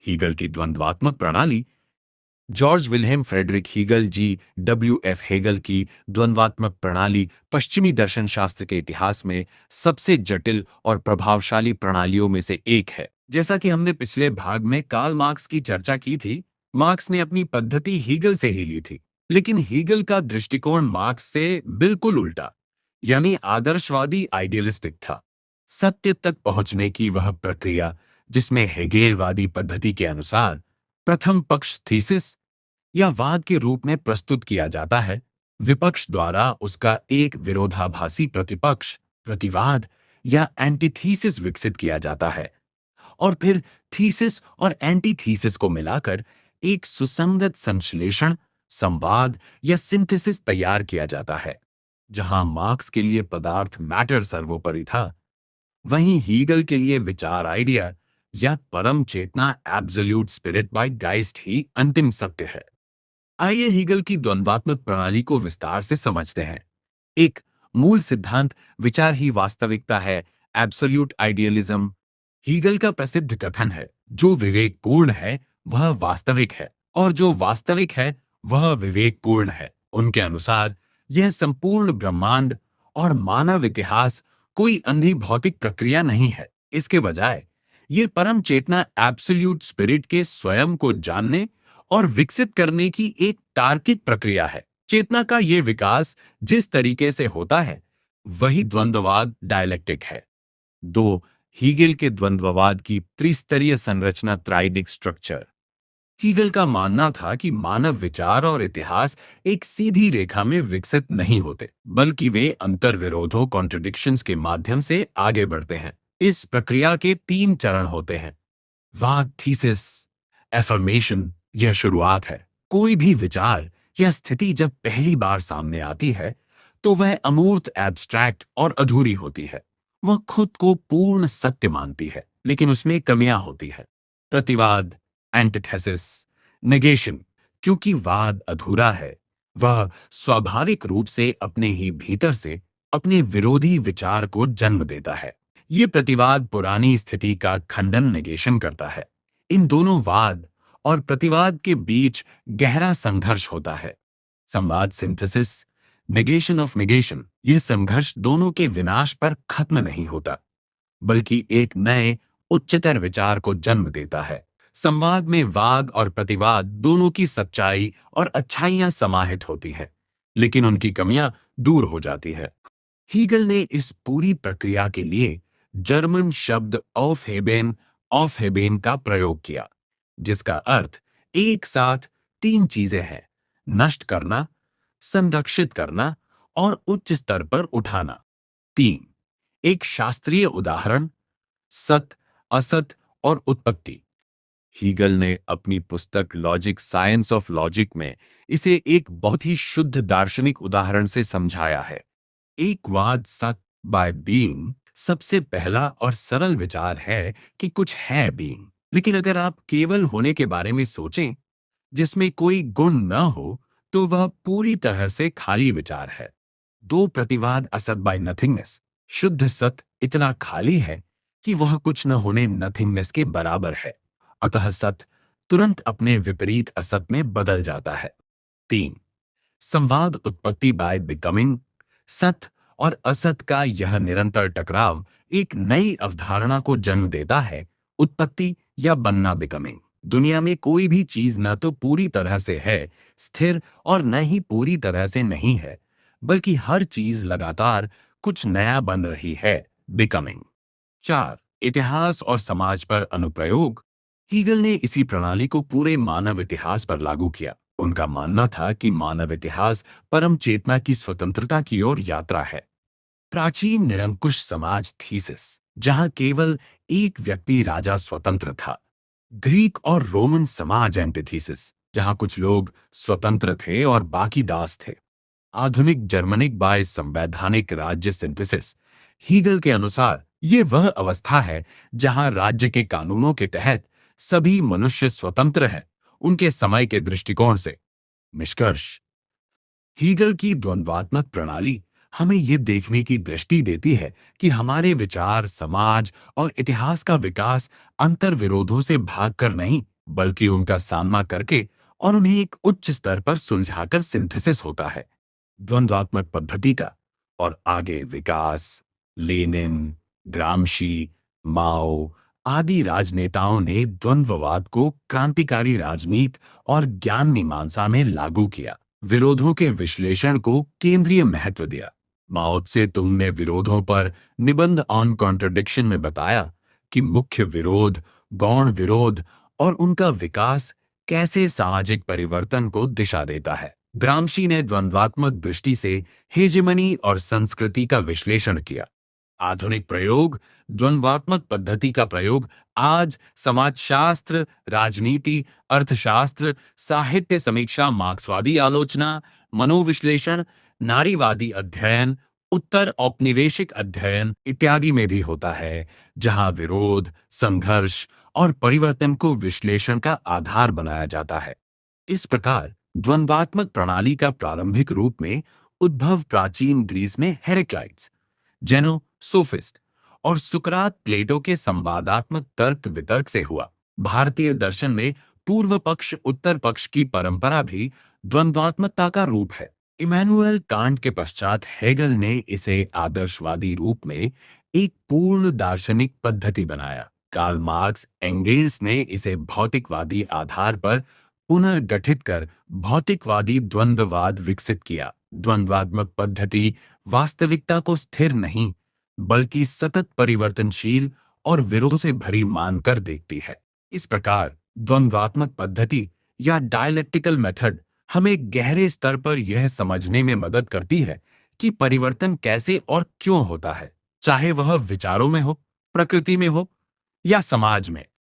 Hegel की द्वंद्वात्मक प्रणाली। Georg Wilhelm Friedrich Hegel GWF Hegel की द्वंद्वात्मक प्रणाली पश्चिमी दर्शन शास्त्र के इतिहास में सबसे जटिल और प्रभावशाली प्रणालियों में से एक है। जैसा कि हमने पिछले भाग में कार्ल मार्क्स की चर्चा की थी, मार्क्स ने अपनी पद्धति हीगल से ही ली थी, लेकिन हीगल का दृष्टिकोण मार्क्स से बिल्कुल उल्टा, यानी आदर्शवादी आइडियलिस्टिक था। सत्य तक पहुंचने की वह प्रक्रिया जिसमें हेगेलवादी पद्धति के अनुसार प्रथम पक्ष थीसिस या वाद के रूप में प्रस्तुत किया जाता है, विपक्ष द्वारा उसका एक विरोधाभासी प्रतिपक्ष, प्रतिवाद या एंटीथीसिस विकसित किया जाता है, और फिर थीसिस और एंटीथीसिस को मिलाकर एक सुसंगत संश्लेषण, संवाद या सिंथेसिस तैयार किया जाता है। जहां मार्क्स के लिए पदार्थ मैटर सर्वोपरि था, वहीं हीगल के लिए विचार आइडिया या परम चेतना एब्सोल्यूट स्पिरिट बाय गाइस्ट ही अंतिम सत्य है। आइए हीगल की द्वंद्वात्मक प्रणाली को विस्तार से समझते हैं। एक मूल सिद्धांत विचार ही वास्तविकता है, एब्सोल्यूट आइडियलिज्म। हीगल का प्रसिद्ध कथन है, जो विवेकपूर्ण है वह वास्तविक है, और जो वास्तविक है वह विवेकपूर्ण है। उनके अनुसार यह संपूर्ण ब्रह्मांड और मानव इतिहास कोई अंधी भौतिक प्रक्रिया नहीं है। इसके बजाय ये परम चेतना एब्सोल्यूट स्पिरिट के स्वयं को जानने और विकसित करने की एक तार्किक प्रक्रिया है। चेतना का ये विकास जिस तरीके से होता है, वही द्वंद्ववाद डायलेक्टिक है। दो हीगल के द्वंद्ववाद की त्रिस्तरीय संरचना, ट्राइडिक स्ट्रक्चर। हीगल का मानना था कि मानव विचार और इतिहास एक सीधी रेखा में विकसित नहीं होते, बल्कि वे अंतर्विरोधों, कॉन्ट्रडिक्शंस के माध्यम से आगे बढ़ते हैं। इस प्रक्रिया के तीन चरण होते हैं: वाद, थीसिस, एफर्मेशन। यह शुरुआत है। कोई भी विचार या स्थिति जब पहली बार सामने आती है, तो वह अमूर्त, एब्स्ट्रैक्ट और अधूरी होती है। वह खुद को पूर्ण सत्य मानती है, लेकिन उसमें कमियां होती है। प्रतिवाद, एंटिथेसिस, नेगेशन। क्योंकि वाद अधूरा है, वह स्वाभाविक रूप से अपने ही भीतर से अपने विरोधी विचार को जन्म देता है। ये प्रतिवाद पुरानी स्थिति का खंडन, नेगेशन करता है। इन दोनों वाद और प्रतिवाद के बीच गहरा संघर्ष होता है। संवाद, सिंथेसिस, नेगेशन ऑफ नेगेशन। यह संघर्ष दोनों के विनाश पर खत्म नहीं होता, बल्कि एक नए उच्चतर विचार को जन्म देता है। संवाद में वाद और प्रतिवाद दोनों की सच्चाई और अच्छाइयां समाहित होती हैं, लेकिन उनकी कमियां दूर हो जाती है। हीगल ने इस पूरी प्रक्रिया के लिए जर्मन शब्द ऑफ हेबेन का प्रयोग किया, जिसका अर्थ एक साथ तीन चीजें हैं: नष्ट करना, संरक्षित करना और उच्च स्तर पर उठाना। तीन एक शास्त्रीय उदाहरण: सत, असत और उत्पत्ति। हीगल ने अपनी पुस्तक लॉजिक, साइंस ऑफ लॉजिक में इसे एक बहुत ही शुद्ध दार्शनिक उदाहरण से समझाया है। एक वाद, सत बाय बीइंग, सबसे पहला और सरल विचार है कि कुछ है बीइंग। लेकिन अगर आप केवल होने के बारे में सोचें, जिसमें कोई गुण न हो, तो वह पूरी तरह से खाली विचार है। दो प्रतिवाद, असत बाय नथिंगनेस। शुद्ध सत इतना खाली है कि वह कुछ न होने, नथिंगनेस के बराबर है। अतः सत तुरंत अपने विपरीत असत में बदल जाता है। तीन संवाद, उत्पत्ति बाय बिकमिंग। सत और असत का यह निरंतर टकराव एक नई अवधारणा को जन्म देता है: उत्पत्ति या बनना, बिकमिंग। दुनिया में कोई भी चीज न तो पूरी तरह से है, स्थिर, और न ही पूरी तरह से नहीं है, बल्कि हर चीज लगातार कुछ नया बन रही है, बिकमिंग। चार इतिहास और समाज पर अनुप्रयोग। हीगल ने इसी प्रणाली को पूरे मानव इतिहास पर लागू किया। उनका मानना था कि मानव इतिहास परम चेतना की स्वतंत्रता की ओर यात्रा है। प्राचीन निरंकुश समाज, थीसिस, जहां केवल एक व्यक्ति, राजा, स्वतंत्र था। ग्रीक और रोमन समाज, एंटीथीसिस, जहां कुछ लोग स्वतंत्र थे और बाकी दास थे। आधुनिक जर्मनिक बाय संवैधानिक राज्य, सिंथेसिस। हीगल के अनुसार ये वह अवस्था है जहां राज्य के कानूनों के तहत सभी मनुष्य स्वतंत्र हैं, उनके समय के दृष्टिकोण से। निष्कर्ष: हीगल की द्वंद्वात्मक प्रणाली हमें यह देखने की दृष्टि देती है कि हमारे विचार, समाज और इतिहास का विकास अंतर्विरोधों से भागकर नहीं, बल्कि उनका सामना करके और उन्हें एक उच्च स्तर पर सुलझाकर सिंथेसिस होता है। द्वंद्वात्मक पद्धति का और आगे विकास, लेनिन, ग्रामशी, माओ आदि राजनेताओं ने द्वंद्ववाद को क्रांतिकारी राजनीति और ज्ञान मीमांसा में लागू किया, विरोधों के विश्लेषण को केंद्रीय महत्व दिया। माओ से तुमने विरोधों पर निबंध ऑन कॉन्ट्रडिक्शन में बताया कि मुख्य विरोध, गौण विरोध और उनका विकास कैसे सामाजिक परिवर्तन को दिशा देता है। ग्रामशी ने द्वंद्वात्मक दृष्टि से हेजेमनी और संस्कृति का विश्लेषण किया। आधुनिक प्रयोग, द्वंद्वात्मक पद्धति का प्रयोग आज समाजशास्त्र, राजनीति, अर्थशास्त्र, साहित्य समीक्षा, मार्क्सवादी आलोचना, मनोविश्लेषण, नारीवादी अध्ययन, उत्तर औपनिवेशिक अध्ययन इत्यादि में भी होता है, जहां विरोध, संघर्ष और परिवर्तन को विश्लेषण का आधार बनाया जाता है। इस प्रकार द्वंद्वात्मक प्रणाली का प्रारंभिक रूप में उद्भव प्राचीन ग्रीस में हेरेक्लाइट्स, जेनो सोफिस्ट और सुकरात प्लेटो के संवादात्मक तर्क वितर्क से हुआ। भारतीय दर्शन में पूर्व पक्ष उत्तर पक्ष की परंपरा भी द्वंद्वात्मकता का रूप है। इमैनुअल कांट के पश्चात हेगल ने इसे आदर्शवादी रूप में एक पूर्ण दार्शनिक पद्धति बनाया। कार्ल मार्क्स एंगेल्स ने इसे भौतिकवादी आधार पर पुनर्गठित कर भौतिकवादी द्वंद्ववाद विकसित किया। द्वंद्वात्मक पद्धति वास्तविकता को स्थिर नहीं, बल्कि सतत परिवर्तनशील और विरोध से भरी मानकर देखती है। इस प्रकार द्वंद्वात्मक पद्धति या डायलेक्टिकल मेथड हमें गहरे स्तर पर यह समझने में मदद करती है कि परिवर्तन कैसे और क्यों होता है, चाहे वह विचारों में हो, प्रकृति में हो या समाज में।